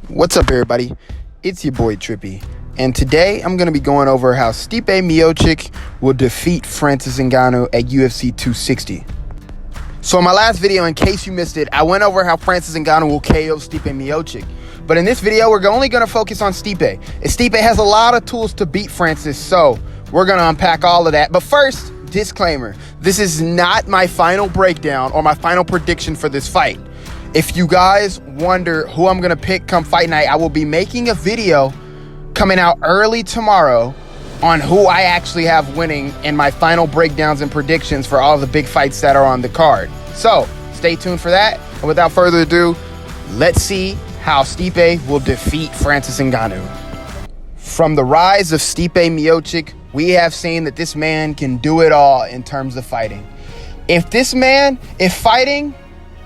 What's up, everybody? It's your boy Trippy, and today I'm going to be going over how Stipe Miocic will defeat Francis Ngannou at UFC 260. So in my last video, in case you missed it, I went over how Francis Ngannou will KO Stipe Miocic. But in this video, we're only going to focus on Stipe. Stipe has a lot of tools to beat Francis, so we're going to unpack all of that. But first, disclaimer, this is not my final breakdown or my final prediction for this fight. If you guys wonder who I'm going to pick come fight night, I will be making a video coming out early tomorrow on who I actually have winning in my final breakdowns and predictions for all the big fights that are on the card. So stay tuned for that. And without further ado, let's see how Stipe will defeat Francis Ngannou. From the rise of Stipe Miocic, we have seen that this man can do it all in terms of fighting. If fighting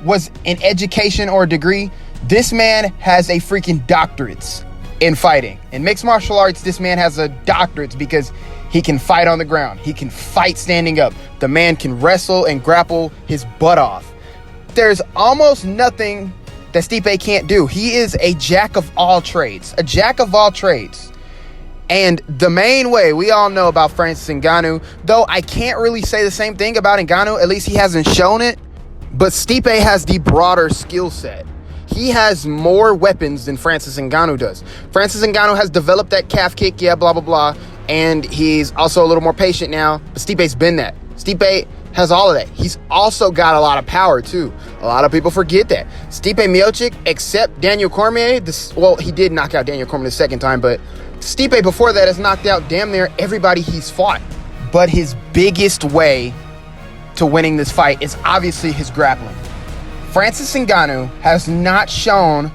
was an education or a degree, this man has a freaking doctorate in fighting. In mixed martial arts, this man has a doctorate because he can fight on the ground. He can fight standing up. The man can wrestle and grapple his butt off. There's almost nothing that Stipe can't do. He is a jack of all trades. A jack of all trades. And the main way we all know about Francis Ngannou, though I can't really say the same thing about Ngannou, at least he hasn't shown it, but Stipe has the broader skill set. He has more weapons than Francis Ngannou does. Francis Ngannou has developed that calf kick, blah, blah, blah. And he's also a little more patient now. But Stipe's been that. Stipe has all of that. He's also got a lot of power, too. A lot of people forget that. Stipe Miocic, except Daniel Cormier, he did knock out Daniel Cormier the second time, but Stipe before that has knocked out damn near everybody he's fought. But his biggest way to winning this fight is obviously his grappling. Francis Ngannou has not shown,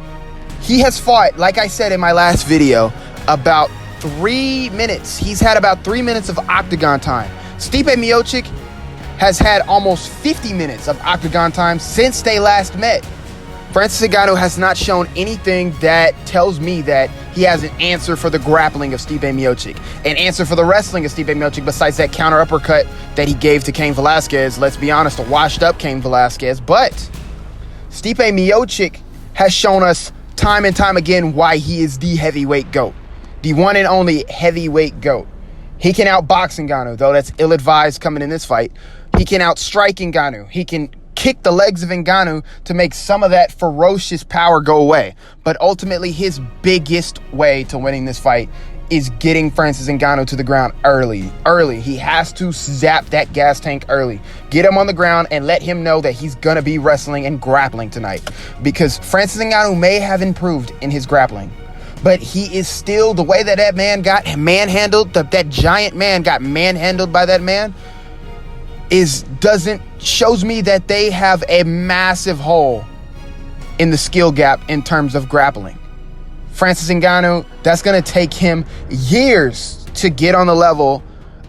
he has fought, like I said in my last video, about 3 minutes. He's had about 3 minutes of octagon time. Stipe Miocic has had almost 50 minutes of octagon time since they last met. Francis Ngannou has not shown anything that tells me that he has an answer for the grappling of Stipe Miocic, an answer for the wrestling of Stipe Miocic besides that counter uppercut that he gave to Cain Velasquez. Let's be honest, a washed up Cain Velasquez. But Stipe Miocic has shown us time and time again why he is the heavyweight GOAT, the one and only heavyweight GOAT. He can outbox Ngannou, though that's ill-advised coming in this fight. He can outstrike Ngannou. He can kick the legs of Ngannou to make some of that ferocious power go away. But ultimately, his biggest way to winning this fight is getting Francis Ngannou to the ground early. He has to zap that gas tank early. Get him on the ground and let him know that he's going to be wrestling and grappling tonight. Because Francis Ngannou may have improved in his grappling, but he is still, the way that man got manhandled, that giant man got manhandled by that man, shows me that they have a massive hole in the skill gap in terms of grappling. Francis Ngannou, that's going to take him years to get on the level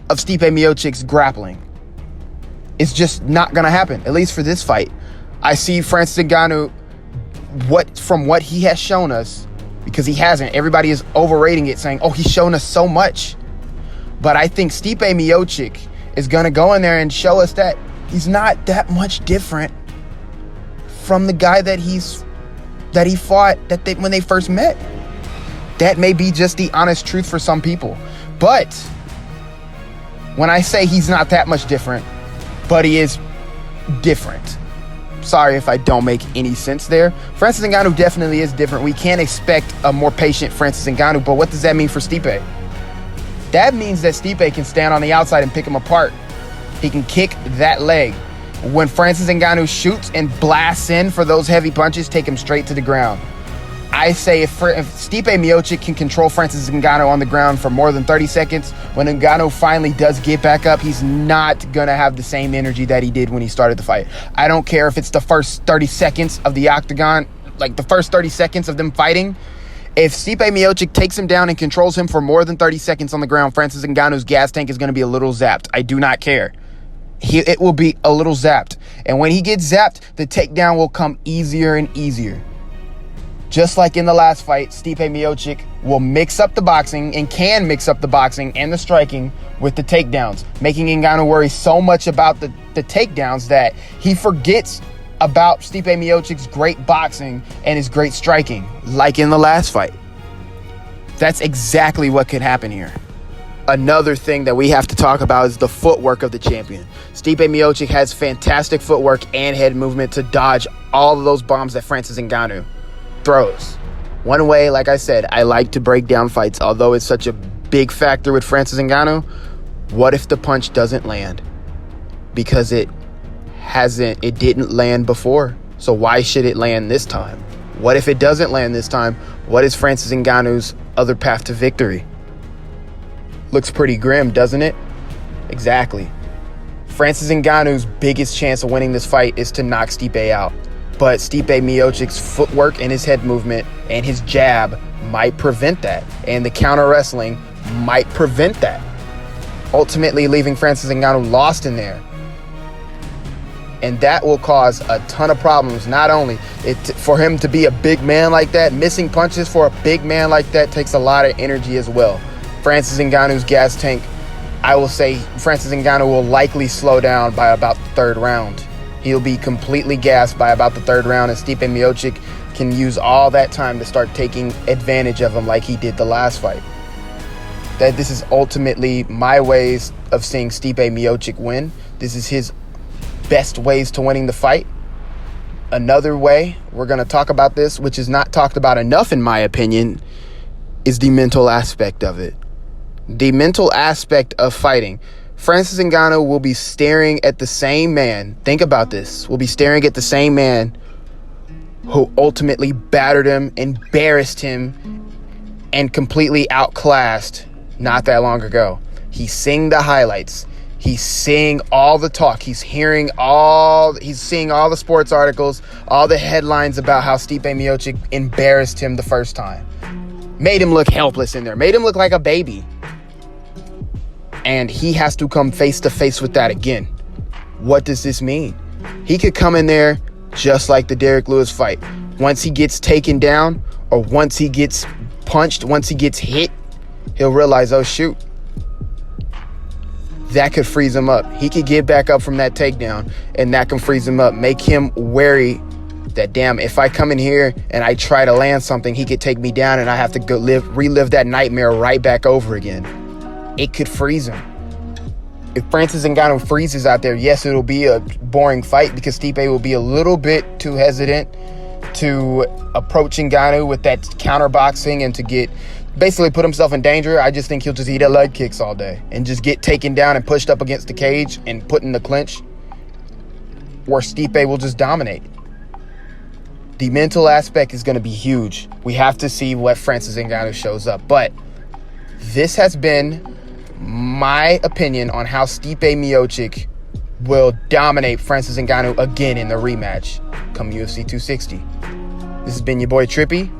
of Stipe Miocic's grappling. It's just not going to happen, at least for this fight. I see Francis Ngannou, from what he has shown us, because he hasn't. Everybody is overrating it, saying, oh, he's shown us so much. But I think Stipe Miocic is going to go in there and show us that he's not that much different from the guy that he fought when they first met. That may be just the honest truth for some people. But when I say he's not that much different, but he is different. Sorry if I don't make any sense there. Francis Ngannou definitely is different. We can't expect a more patient Francis Ngannou, but what does that mean for Stipe? That means that Stipe can stand on the outside and pick him apart. He can kick that leg. When Francis Ngannou shoots and blasts in for those heavy punches, take him straight to the ground. I say if Stipe Miocic can control Francis Ngannou on the ground for more than 30 seconds, when Ngannou finally does get back up, he's not going to have the same energy that he did when he started the fight. I don't care if it's the first 30 seconds of the octagon, like the first 30 seconds of them fighting. If Stipe Miocic takes him down and controls him for more than 30 seconds on the ground, Francis Ngannou's gas tank is going to be a little zapped. I do not care. It will be a little zapped. And when he gets zapped, the takedown will come easier and easier. Just like in the last fight, Stipe Miocic will mix up the boxing and can mix up the boxing and the striking with the takedowns, making Ngannou worry so much about the takedowns that he forgets about Stipe Miocic's great boxing and his great striking, like in the last fight. That's exactly what could happen here. Another thing that we have to talk about is the footwork of the champion. Stipe Miocic has fantastic footwork and head movement to dodge all of those bombs that Francis Ngannou throws. One way, like I said, I like to break down fights, although it's such a big factor with Francis Ngannou. What if the punch doesn't land? Because it didn't land before. So why should it land this time? What if it doesn't land this time? What is Francis Ngannou's other path to victory? Looks pretty grim, doesn't it? Exactly. Francis Ngannou's biggest chance of winning this fight is to knock Stipe out. But Stipe Miocic's footwork and his head movement and his jab might prevent that. And the counter wrestling might prevent that. Ultimately leaving Francis Ngannou lost in there. And that will cause a ton of problems. Not only for him to be a big man like that, missing punches for a big man like that takes a lot of energy as well. Francis Ngannou's gas tank, I will say Francis Ngannou will likely slow down by about the third round. He'll be completely gassed by about the third round, and Stipe Miocic can use all that time to start taking advantage of him like he did the last fight. That this is ultimately my ways of seeing Stipe Miocic win. This is his best ways to winning the fight. Another way, we're going to talk about this, which is not talked about enough in my opinion, is the mental aspect of it. The mental aspect of fighting. Francis Ngannou will be staring at the same man. Think about this. Will be staring at the same man who ultimately battered him, embarrassed him, and completely outclassed not that long ago. He's seeing the highlights. He's seeing all the talk. He's seeing all the sports articles, all the headlines about how Stipe Miocic embarrassed him the first time. Made him look helpless in there. Made him look like a baby. And he has to come face to face with that again. What does this mean? He could come in there just like the Derrick Lewis fight. Once he gets taken down, or once he gets punched, once he gets hit, he'll realize, oh shoot, that could freeze him up. He could get back up from that takedown, and that can freeze him up. Make him wary that, damn, if I come in here and I try to land something, he could take me down, and I have to go relive that nightmare right back over again. It could freeze him. If Francis Ngannou freezes out there, yes, it'll be a boring fight because Stipe will be a little bit too hesitant to approach Ngannou with that counterboxing and to get basically put himself in danger. I just think he'll just eat at leg kicks all day and just get taken down and pushed up against the cage and put in the clinch, where Stipe will just dominate. The mental aspect is going to be huge. We have to see what Francis Ngannou shows up. But this has been my opinion on how Stipe Miocic will dominate Francis Ngannou again in the rematch come UFC 260. This has been your boy Trippy.